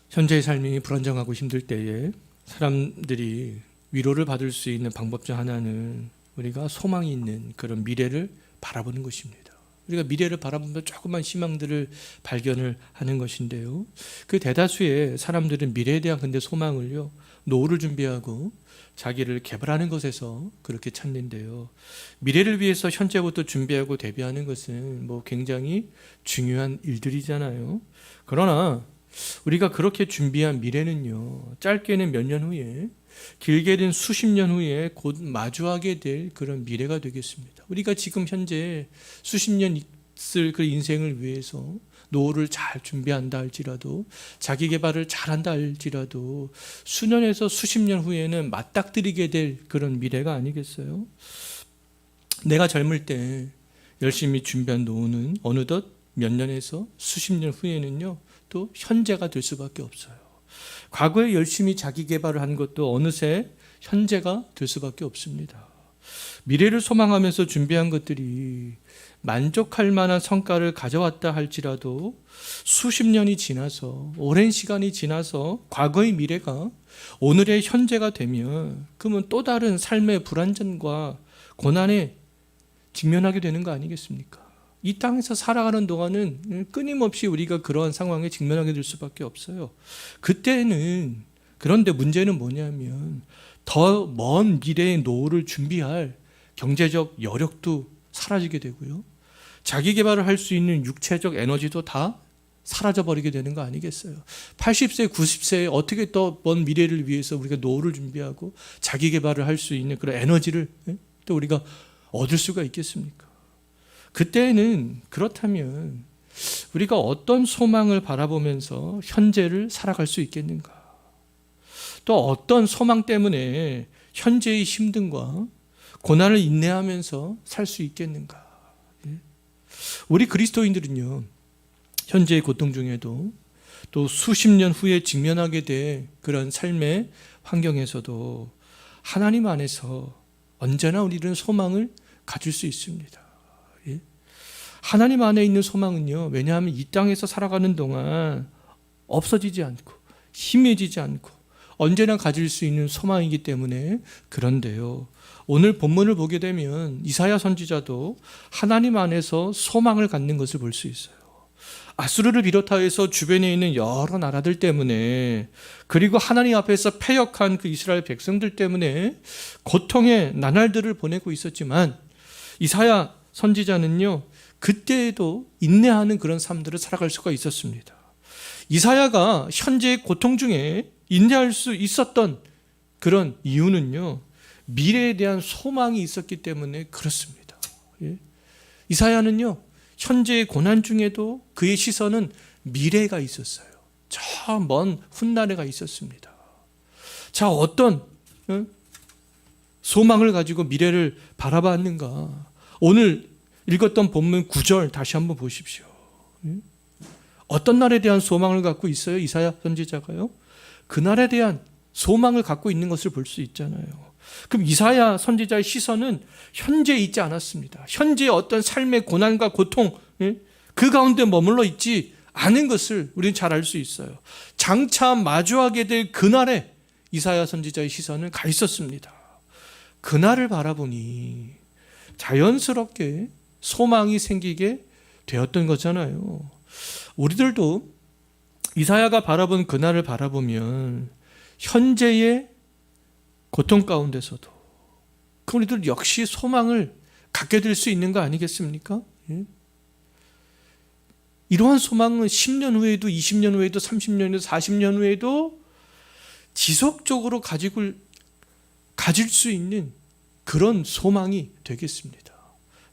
현재의 삶이 불안정하고 힘들 때에 사람들이 위로를 받을 수 있는 방법 중 하나는 우리가 소망이 있는 그런 미래를 바라보는 것입니다. 우리가 미래를 바라보면 조그만 희망들을 발견을 하는 것인데요. 그 대다수의 사람들은 미래에 대한 근데 소망을요, 노후를 준비하고 자기를 개발하는 것에서 그렇게 찾는데요. 미래를 위해서 현재부터 준비하고 대비하는 것은 굉장히 중요한 일들이잖아요. 그러나 우리가 그렇게 준비한 미래는요, 짧게는 몇 년 후에, 길게는 수십 년 후에 곧 마주하게 될 그런 미래가 되겠습니다. 우리가 지금 현재 수십 년 있을 그 인생을 위해서 노후를 잘 준비한다 할지라도, 자기 개발을 잘한다 할지라도 수년에서 수십 년 후에는 맞닥뜨리게 될 그런 미래가 아니겠어요? 내가 젊을 때 열심히 준비한 노후는 어느덧 몇 년에서 수십 년 후에는요, 또 현재가 될 수밖에 없어요. 과거에 열심히 자기 개발을 한 것도 어느새 현재가 될 수밖에 없습니다. 미래를 소망하면서 준비한 것들이 만족할 만한 성과를 가져왔다 할지라도 수십 년이 지나서, 오랜 시간이 지나서 과거의 미래가 오늘의 현재가 되면 그러면 또 다른 삶의 불안전과 고난에 직면하게 되는 거 아니겠습니까? 이 땅에서 살아가는 동안은 끊임없이 우리가 그러한 상황에 직면하게 될 수밖에 없어요. 그때는, 그런데 문제는 뭐냐면 더 먼 미래의 노후를 준비할 경제적 여력도 사라지게 되고요, 자기 개발을 할 수 있는 육체적 에너지도 다 사라져버리게 되는 거 아니겠어요? 80세, 90세에 어떻게 더 먼 미래를 위해서 우리가 노후를 준비하고 자기 개발을 할 수 있는 그런 에너지를 또 우리가 얻을 수가 있겠습니까? 그때는, 그렇다면 우리가 어떤 소망을 바라보면서 현재를 살아갈 수 있겠는가? 또 어떤 소망 때문에 현재의 힘듦과 고난을 인내하면서 살 수 있겠는가? 우리 그리스도인들은요, 현재의 고통 중에도 또 수십 년 후에 직면하게 될 그런 삶의 환경에서도 하나님 안에서 언제나 우리는 소망을 가질 수 있습니다. 하나님 안에 있는 소망은요, 왜냐하면 이 땅에서 살아가는 동안 없어지지 않고 희미해지지 않고 언제나 가질 수 있는 소망이기 때문에 그런데요, 오늘 본문을 보게 되면 이사야 선지자도 하나님 안에서 소망을 갖는 것을 볼 수 있어요. 아수르를 비롯하여서 주변에 있는 여러 나라들 때문에, 그리고 하나님 앞에서 패역한 그 이스라엘 백성들 때문에 고통의 나날들을 보내고 있었지만 이사야 선지자는요, 그때에도 인내하는 그런 삶들을 살아갈 수가 있었습니다. 이사야가 현재의 고통 중에 인내할 수 있었던 그런 이유는요, 미래에 대한 소망이 있었기 때문에 그렇습니다. 이사야는요, 현재의 고난 중에도 그의 시선은 미래가 있었어요. 저 먼 훗날에가 있었습니다. 자, 어떤 소망을 가지고 미래를 바라봤는가? 오늘 읽었던 본문 9절 다시 한번 보십시오. 어떤 날에 대한 소망을 갖고 있어요? 이사야 선지자가요, 그날에 대한 소망을 갖고 있는 것을 볼 수 있잖아요. 그럼 이사야 선지자의 시선은 현재에 있지 않았습니다. 현재의 어떤 삶의 고난과 고통, 그 가운데 머물러 있지 않은 것을 우리는 잘 알 수 있어요. 장차 마주하게 될 그날에 이사야 선지자의 시선은 가 있었습니다. 그날을 바라보니 자연스럽게 소망이 생기게 되었던 거잖아요. 우리들도 이사야가 바라본 그날을 바라보면 현재의 고통 가운데서도 우리들 역시 소망을 갖게 될 수 있는 거 아니겠습니까? 이러한 소망은 10년 후에도 20년 후에도 30년 후에도 40년 후에도 지속적으로 가질 수 있는 그런 소망이 되겠습니다.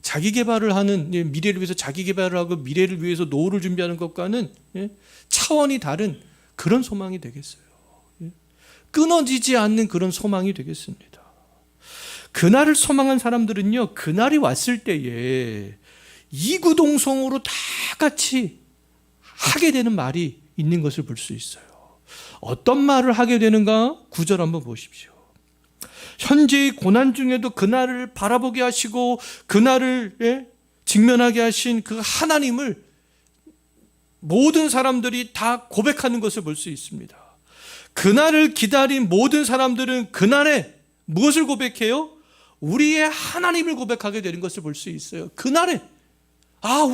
자기 개발을 하는, 미래를 위해서 자기 개발을 하고 미래를 위해서 노후를 준비하는 것과는 차원이 다른 그런 소망이 되겠어요. 끊어지지 않는 그런 소망이 되겠습니다. 그날을 소망한 사람들은요, 그날이 왔을 때에 이구동성으로 다 같이 하게 되는 말이 있는 것을 볼 수 있어요. 어떤 말을 하게 되는가? 9절 한번 보십시오. 현재의 고난 중에도 그날을 바라보게 하시고 그날을 직면하게 하신 그 하나님을 모든 사람들이 다 고백하는 것을 볼 수 있습니다. 그날을 기다린 모든 사람들은 그날에 무엇을 고백해요? 우리의 하나님을 고백하게 되는 것을 볼 수 있어요. 그날에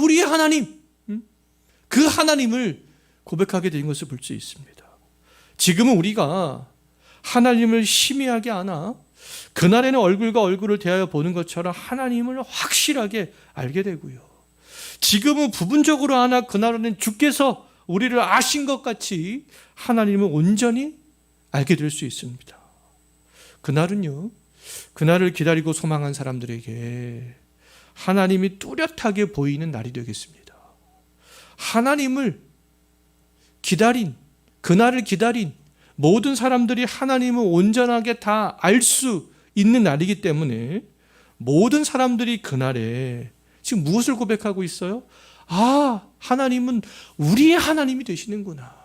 우리의 하나님, 그 하나님을 고백하게 되는 것을 볼 수 있습니다. 지금은 우리가 하나님을 희미하게 아나 그날에는 얼굴과 얼굴을 대하여 보는 것처럼 하나님을 확실하게 알게 되고요. 지금은 부분적으로 아나 그날에는 주께서 우리를 아신 것 같이 하나님을 온전히 알게 될 수 있습니다. 그날은요, 그날을 기다리고 소망한 사람들에게 하나님이 뚜렷하게 보이는 날이 되겠습니다. 하나님을 기다린, 그날을 기다린 모든 사람들이 하나님을 온전하게 다 알 수 있는 날이기 때문에 모든 사람들이 그날에 지금 무엇을 고백하고 있어요? 하나님은 우리의 하나님이 되시는구나.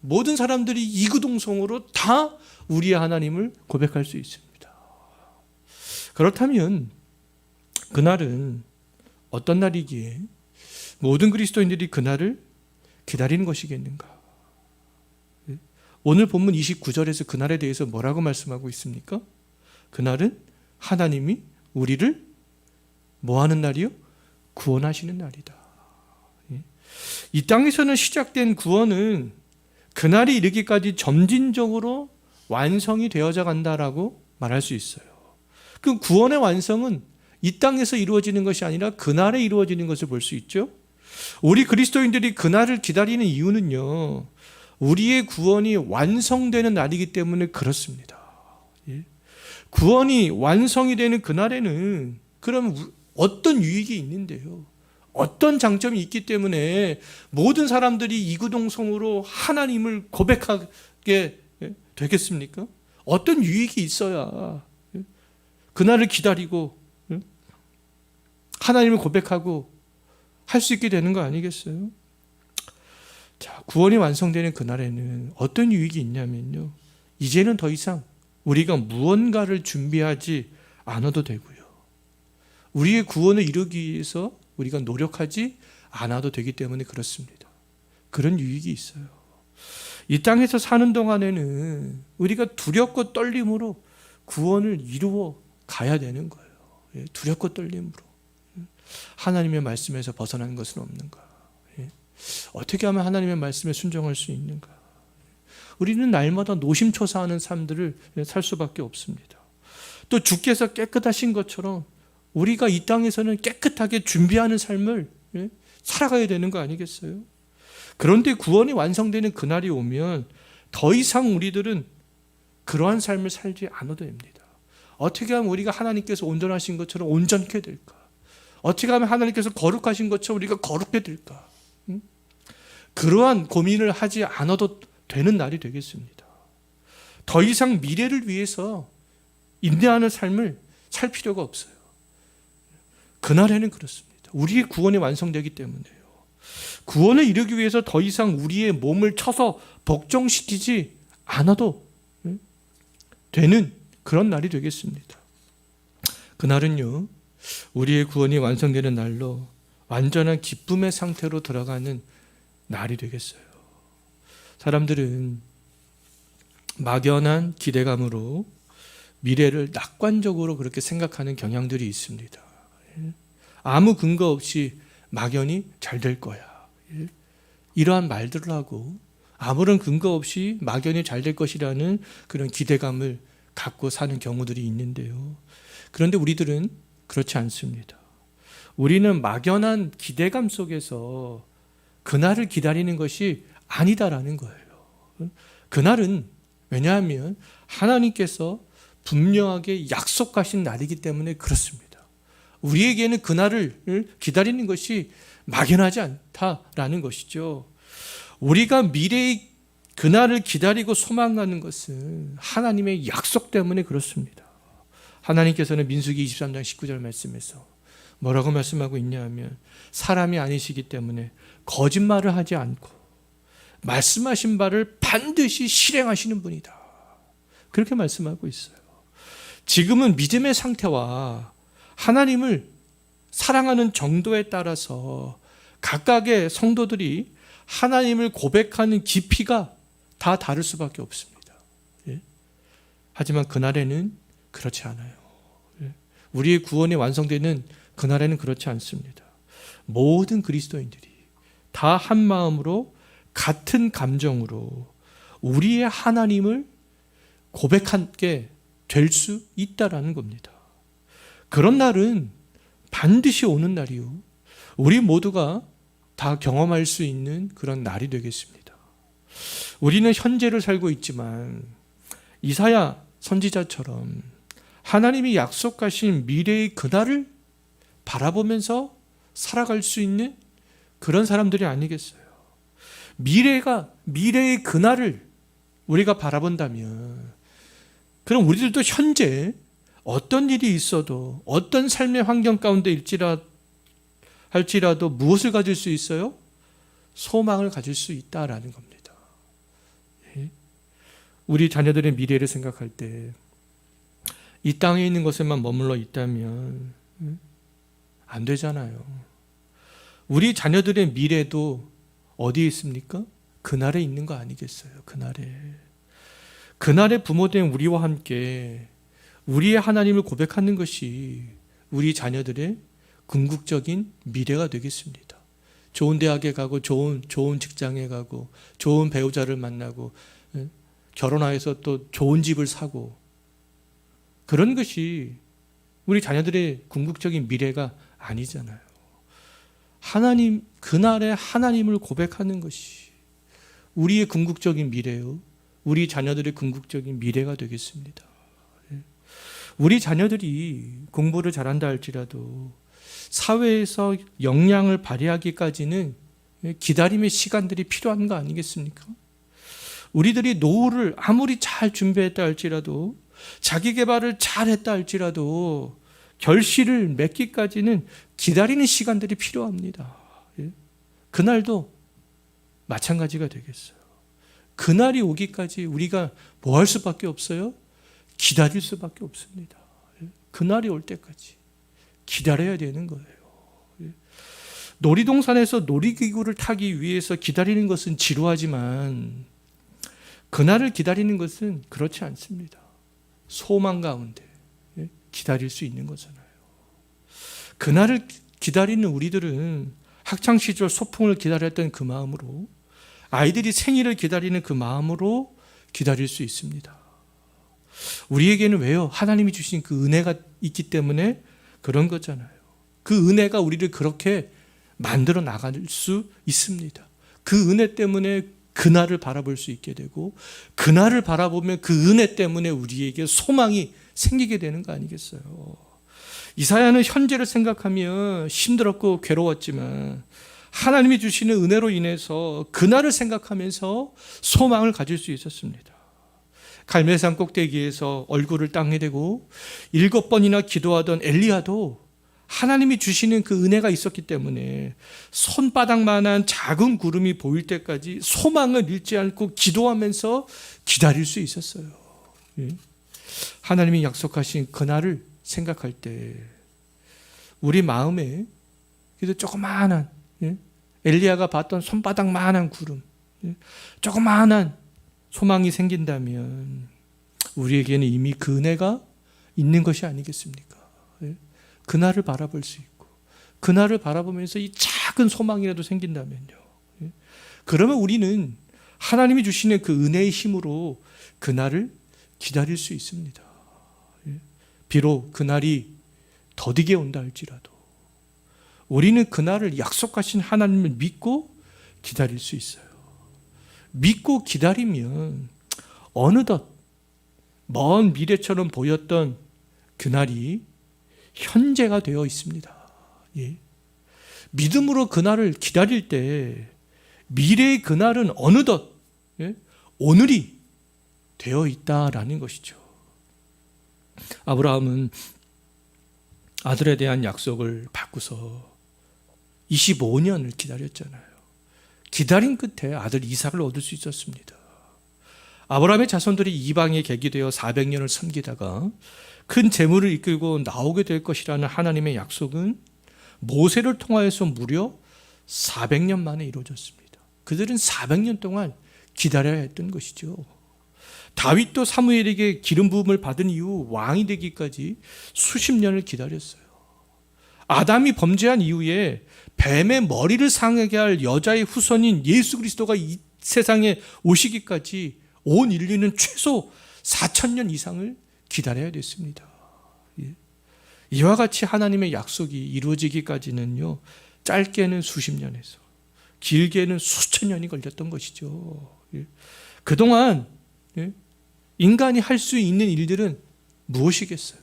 모든 사람들이 이구동성으로 다 우리의 하나님을 고백할 수 있습니다. 그렇다면 그날은 어떤 날이기에 모든 그리스도인들이 그날을 기다리는 것이겠는가? 오늘 본문 29절에서 그날에 대해서 뭐라고 말씀하고 있습니까? 그날은 하나님이 우리를 뭐하는 날이요? 구원하시는 날이다. 이 땅에서는 시작된 구원은 그날이 이르기까지 점진적으로 완성이 되어져 간다라고 말할 수 있어요. 그 구원의 완성은 이 땅에서 이루어지는 것이 아니라 그날에 이루어지는 것을 볼 수 있죠. 우리 그리스도인들이 그날을 기다리는 이유는요, 우리의 구원이 완성되는 날이기 때문에 그렇습니다. 구원이 완성이 되는 그날에는 그럼 어떤 유익이 있는데요? 어떤 장점이 있기 때문에 모든 사람들이 이구동성으로 하나님을 고백하게 되겠습니까? 어떤 유익이 있어야 그날을 기다리고 하나님을 고백하고 할 수 있게 되는 거 아니겠어요? 자, 구원이 완성되는 그날에는 어떤 유익이 있냐면요, 이제는 더 이상 우리가 무언가를 준비하지 않아도 되고요, 우리의 구원을 이루기 위해서 우리가 노력하지 않아도 되기 때문에 그렇습니다. 그런 유익이 있어요. 이 땅에서 사는 동안에는 우리가 두렵고 떨림으로 구원을 이루어 가야 되는 거예요. 두렵고 떨림으로. 하나님의 말씀에서 벗어나는 것은 없는가? 어떻게 하면 하나님의 말씀에 순종할 수 있는가? 우리는 날마다 노심초사하는 삶들을 살 수밖에 없습니다. 또 주께서 깨끗하신 것처럼 우리가 이 땅에서는 깨끗하게 준비하는 삶을 살아가야 되는 거 아니겠어요? 그런데 구원이 완성되는 그날이 오면 더 이상 우리들은 그러한 삶을 살지 않아도 됩니다. 어떻게 하면 우리가 하나님께서 온전하신 것처럼 온전케 될까? 어떻게 하면 하나님께서 거룩하신 것처럼 우리가 거룩해 될까? 그러한 고민을 하지 않아도 되는 날이 되겠습니다. 더 이상 미래를 위해서 인내하는 삶을 살 필요가 없어요. 그날에는 그렇습니다. 우리의 구원이 완성되기 때문에요. 구원을 이루기 위해서 더 이상 우리의 몸을 쳐서 복종시키지 않아도 되는 그런 날이 되겠습니다. 그날은요, 우리의 구원이 완성되는 날로 완전한 기쁨의 상태로 들어가는 날이 되겠어요. 사람들은 막연한 기대감으로 미래를 낙관적으로 그렇게 생각하는 경향들이 있습니다. 아무 근거 없이 막연히 잘 될 거야, 이러한 말들을 하고 아무런 근거 없이 막연히 잘 될 것이라는 그런 기대감을 갖고 사는 경우들이 있는데요, 그런데 우리들은 그렇지 않습니다. 우리는 막연한 기대감 속에서 그날을 기다리는 것이 아니다라는 거예요. 그날은 왜냐하면 하나님께서 분명하게 약속하신 날이기 때문에 그렇습니다. 우리에게는 그날을 기다리는 것이 막연하지 않다라는 것이죠. 우리가 미래의 그날을 기다리고 소망하는 것은 하나님의 약속 때문에 그렇습니다. 하나님께서는 민수기 23장 19절 말씀에서 뭐라고 말씀하고 있냐 하면, 사람이 아니시기 때문에 거짓말을 하지 않고 말씀하신 바를 반드시 실행하시는 분이다, 그렇게 말씀하고 있어요. 지금은 믿음의 상태와 하나님을 사랑하는 정도에 따라서 각각의 성도들이 하나님을 고백하는 깊이가 다 다를 수밖에 없습니다. 예? 하지만 그날에는 그렇지 않아요. 예? 우리의 구원이 완성되는 그날에는 그렇지 않습니다. 모든 그리스도인들이 다 한 마음으로 같은 감정으로 우리의 하나님을 고백하게 될 수 있다라는 겁니다. 그런 날은 반드시 오는 날이요. 우리 모두가 다 경험할 수 있는 그런 날이 되겠습니다. 우리는 현재를 살고 있지만 이사야 선지자처럼 하나님이 약속하신 미래의 그날을 바라보면서 살아갈 수 있는 그런 사람들이 아니겠어요. 미래의 그날을 우리가 바라본다면 그럼 우리들도 현재 어떤 일이 있어도 어떤 삶의 환경 가운데 할지라도 무엇을 가질 수 있어요? 소망을 가질 수 있다라는 겁니다. 우리 자녀들의 미래를 생각할 때 이 땅에 있는 것에만 머물러 있다면 안 되잖아요. 우리 자녀들의 미래도 어디에 있습니까? 그날에 있는 거 아니겠어요? 그날에 부모된 우리와 함께 우리의 하나님을 고백하는 것이 우리 자녀들의 궁극적인 미래가 되겠습니다. 좋은 대학에 가고 좋은 직장에 가고 좋은 배우자를 만나고 결혼하여서 또 좋은 집을 사고 그런 것이 우리 자녀들의 궁극적인 미래가 아니잖아요. 그날에 하나님을 고백하는 것이 우리의 궁극적인 미래요. 우리 자녀들의 궁극적인 미래가 되겠습니다. 우리 자녀들이 공부를 잘한다 할지라도 사회에서 역량을 발휘하기까지는 기다림의 시간들이 필요한 거 아니겠습니까? 우리들이 노후를 아무리 잘 준비했다 할지라도 자기 개발을 잘했다 할지라도 결실을 맺기까지는 기다리는 시간들이 필요합니다. 그날도 마찬가지가 되겠어요. 그날이 오기까지 우리가 뭐 할 수밖에 없어요? 기다릴 수밖에 없습니다. 그날이 올 때까지 기다려야 되는 거예요. 놀이동산에서 놀이기구를 타기 위해서 기다리는 것은 지루하지만 그날을 기다리는 것은 그렇지 않습니다. 소망 가운데 기다릴 수 있는 거잖아요. 그날을 기다리는 우리들은 학창시절 소풍을 기다렸던 그 마음으로 아이들이 생일을 기다리는 그 마음으로 기다릴 수 있습니다. 우리에게는 왜요? 하나님이 주신 그 은혜가 있기 때문에 그런 거잖아요. 그 은혜가 우리를 그렇게 만들어 나갈 수 있습니다. 그 은혜 때문에 그날을 바라볼 수 있게 되고 그날을 바라보면 그 은혜 때문에 우리에게 소망이 생기게 되는 거 아니겠어요? 이사야는 현재를 생각하며 힘들었고 괴로웠지만 하나님이 주시는 은혜로 인해서 그날을 생각하면서 소망을 가질 수 있었습니다. 갈멜산 꼭대기에서 얼굴을 땅에 대고 7번이나 기도하던 엘리야도 하나님이 주시는 그 은혜가 있었기 때문에 손바닥만한 작은 구름이 보일 때까지 소망을 잃지 않고 기도하면서 기다릴 수 있었어요. 하나님이 약속하신 그날을 생각할 때 우리 마음에 그래도 조그마한 엘리야가 봤던 손바닥만한 구름, 조그마한 소망이 생긴다면 우리에게는 이미 그 은혜가 있는 것이 아니겠습니까? 그날을 바라볼 수 있고 그날을 바라보면서 이 작은 소망이라도 생긴다면요. 그러면 우리는 하나님이 주시는 그 은혜의 힘으로 그날을 기다릴 수 있습니다. 비록 그날이 더디게 온다 할지라도 우리는 그날을 약속하신 하나님을 믿고 기다릴 수 있어요. 믿고 기다리면 어느덧 먼 미래처럼 보였던 그날이 현재가 되어 있습니다. 믿음으로 그날을 기다릴 때 미래의 그날은 어느덧 오늘이 되어 있다라는 것이죠. 아브라함은 아들에 대한 약속을 받고서 25년을 기다렸잖아요. 기다린 끝에 아들 이삭을 얻을 수 있었습니다. 아브라함의 자손들이 이방에 객이되어 400년을 섬기다가 큰 재물을 이끌고 나오게 될 것이라는 하나님의 약속은 모세를 통하여서 무려 400년 만에 이루어졌습니다. 그들은 400년 동안 기다려야 했던 것이죠. 다윗도 사무엘에게 기름 부음을 받은 이후 왕이 되기까지 수십 년을 기다렸어요. 아담이 범죄한 이후에 뱀의 머리를 상하게 할 여자의 후손인 예수 그리스도가 이 세상에 오시기까지 온 인류는 최소 4,000년 이상을 기다려야 됐습니다. 이와 같이 하나님의 약속이 이루어지기까지는요, 짧게는 수십 년에서 길게는 수천 년이 걸렸던 것이죠. 그동안 인간이 할 수 있는 일들은 무엇이겠어요?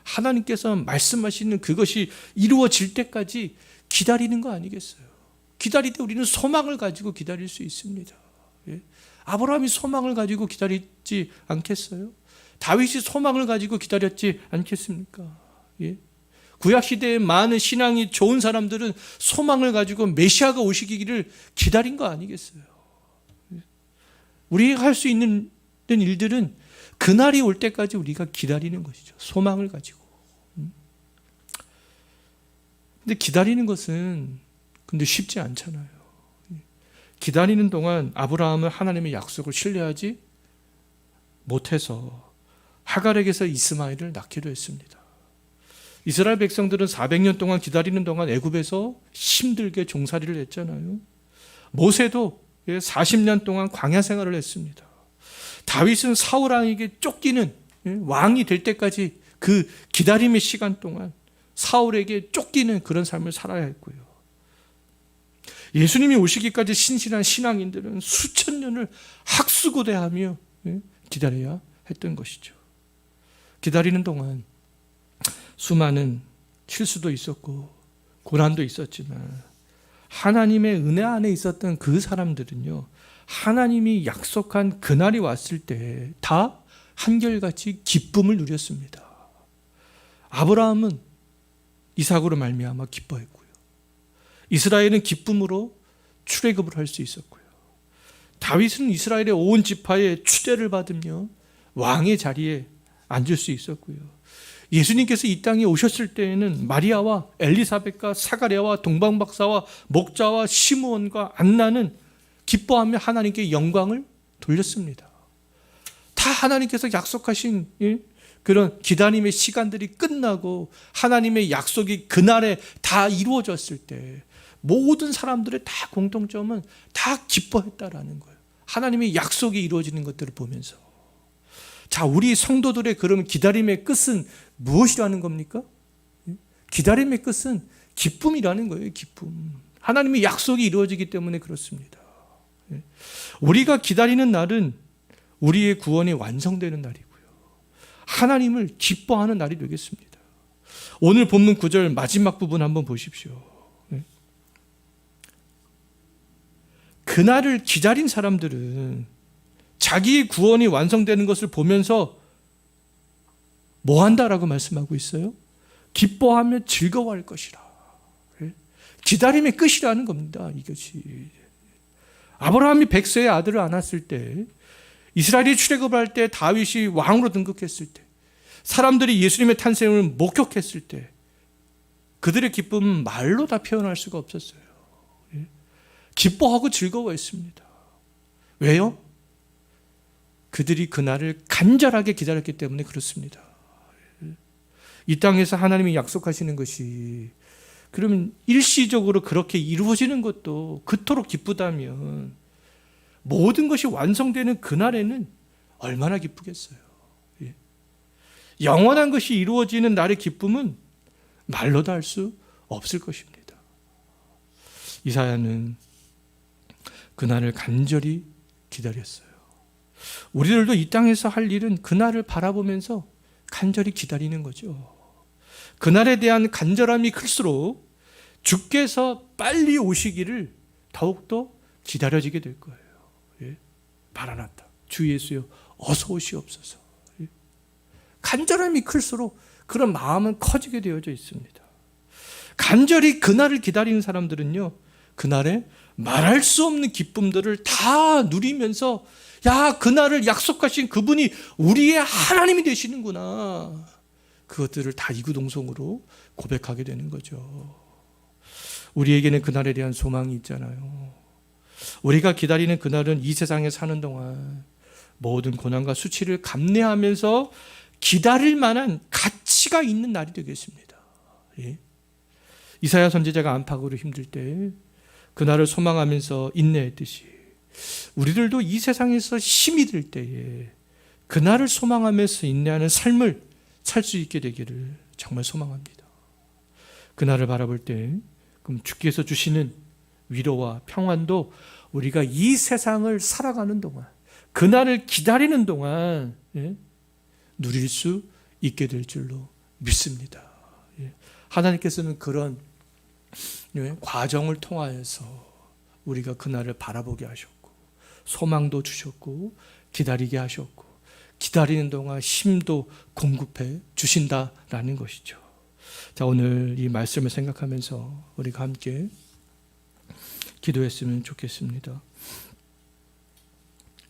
하나님께서 말씀하시는 그것이 이루어질 때까지 기다리는 거 아니겠어요? 기다릴 때 우리는 소망을 가지고 기다릴 수 있습니다. 아브라함이 소망을 가지고 기다리지 않겠어요? 다윗이 소망을 가지고 기다렸지 않겠습니까? 구약시대에 많은 신앙이 좋은 사람들은 소망을 가지고 메시아가 오시기를 기다린 거 아니겠어요? 우리가 할 수 있는 일들은 그날이 올 때까지 우리가 기다리는 것이죠. 소망을 가지고. 근데 기다리는 것은 근데 쉽지 않잖아요. 기다리는 동안 아브라함은 하나님의 약속을 신뢰하지 못해서 하갈에게서 이스마엘을 낳기로 했습니다. 이스라엘 백성들은 400년 동안 기다리는 동안 애굽에서 힘들게 종살이를 했잖아요. 모세도 40년 동안 광야 생활을 했습니다. 다윗은 사울 왕에게 쫓기는 왕이 될 때까지 그 기다림의 시간 동안 사울에게 쫓기는 그런 삶을 살아야 했고요. 예수님이 오시기까지 신실한 신앙인들은 수천 년을 학수고대하며 기다려야 했던 것이죠. 기다리는 동안 수많은 실수도 있었고 고난도 있었지만 하나님의 은혜 안에 있었던 그 사람들은요, 하나님이 약속한 그날이 왔을 때 다 한결같이 기쁨을 누렸습니다. 아브라함은 이삭으로 말미암아 기뻐했고요. 이스라엘은 기쁨으로 출애굽을 할 수 있었고요. 다윗은 이스라엘의 온 지파의 추대를 받으며 왕의 자리에 앉을 수 있었고요. 예수님께서 이 땅에 오셨을 때에는 마리아와 엘리사벳과 사가랴와 동방박사와 목자와 시므온과 안나는 기뻐하며 하나님께 영광을 돌렸습니다. 다 하나님께서 약속하신 그런 기다림의 시간들이 끝나고 하나님의 약속이 그날에 다 이루어졌을 때 모든 사람들의 다 공통점은 다 기뻐했다라는 거예요. 하나님의 약속이 이루어지는 것들을 보면서. 자, 우리 성도들의 그러면 기다림의 끝은 무엇이라는 겁니까? 기다림의 끝은 기쁨이라는 거예요. 기쁨. 하나님의 약속이 이루어지기 때문에 그렇습니다. 우리가 기다리는 날은 우리의 구원이 완성되는 날이고요. 하나님을 기뻐하는 날이 되겠습니다. 오늘 본문 9절 마지막 부분 한번 보십시오. 그날을 기다린 사람들은 자기의 구원이 완성되는 것을 보면서 뭐 한다라고 말씀하고 있어요? 기뻐하며 즐거워할 것이라. 기다림의 끝이라는 겁니다. 이것이. 아브라함이 100세의 아들을 안았을 때, 이스라엘이 출애굽을 할 때, 다윗이 왕으로 등극했을 때, 사람들이 예수님의 탄생을 목격했을 때 그들의 기쁨은 말로 다 표현할 수가 없었어요. 기뻐하고 즐거워했습니다. 왜요? 그들이 그날을 간절하게 기다렸기 때문에 그렇습니다. 이 땅에서 하나님이 약속하시는 것이 그러면 일시적으로 그렇게 이루어지는 것도 그토록 기쁘다면 모든 것이 완성되는 그날에는 얼마나 기쁘겠어요. 영원한 것이 이루어지는 날의 기쁨은 말로도 할 수 없을 것입니다. 이사야는 그날을 간절히 기다렸어요. 우리들도 이 땅에서 할 일은 그날을 바라보면서 간절히 기다리는 거죠. 그날에 대한 간절함이 클수록 주께서 빨리 오시기를 더욱더 기다려지게 될 거예요. 마라나타, 주 예수여 어서 오시옵소서. 간절함이 클수록 그런 마음은 커지게 되어져 있습니다. 간절히 그날을 기다리는 사람들은요, 그날에 말할 수 없는 기쁨들을 다 누리면서 야, 그날을 약속하신 그분이 우리의 하나님이 되시는구나, 그것들을 다 이구동성으로 고백하게 되는 거죠. 우리에게는 그날에 대한 소망이 있잖아요. 우리가 기다리는 그날은 이 세상에 사는 동안 모든 고난과 수치를 감내하면서 기다릴 만한 가치가 있는 날이 되겠습니다. 예. 이사야 선지자가 안팎으로 힘들 때 그날을 소망하면서 인내했듯이 우리들도 이 세상에서 힘이 들 때에 그날을 소망하면서 인내하는 삶을 살 수 있게 되기를 정말 소망합니다. 그날을 바라볼 때 그럼 주께서 주시는 위로와 평안도 우리가 이 세상을 살아가는 동안, 그날을 기다리는 동안 누릴 수 있게 될 줄로 믿습니다. 하나님께서는 그런 과정을 통하여서 우리가 그날을 바라보게 하셨고 소망도 주셨고 기다리게 하셨고 기다리는 동안 힘도 공급해 주신다라는 것이죠. 자, 오늘 이 말씀을 생각하면서 우리가 함께 기도했으면 좋겠습니다.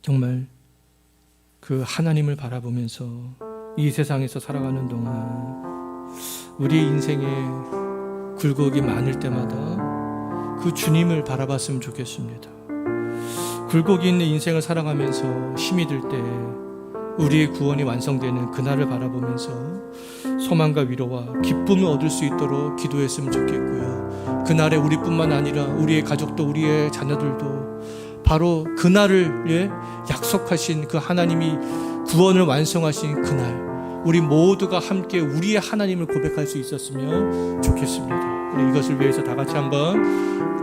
정말 그 하나님을 바라보면서 이 세상에서 살아가는 동안 우리의 인생에 굴곡이 많을 때마다 그 주님을 바라봤으면 좋겠습니다. 굴곡이 있는 인생을 살아가면서 힘이 들 때 우리의 구원이 완성되는 그날을 바라보면서 소망과 위로와 기쁨을 얻을 수 있도록 기도했으면 좋겠고요. 그날에 우리뿐만 아니라 우리의 가족도 우리의 자녀들도 바로 그날을 약속하신 그 하나님이 구원을 완성하신 그날 우리 모두가 함께 우리의 하나님을 고백할 수 있었으면 좋겠습니다. 우리 이것을 위해서 다 같이 한번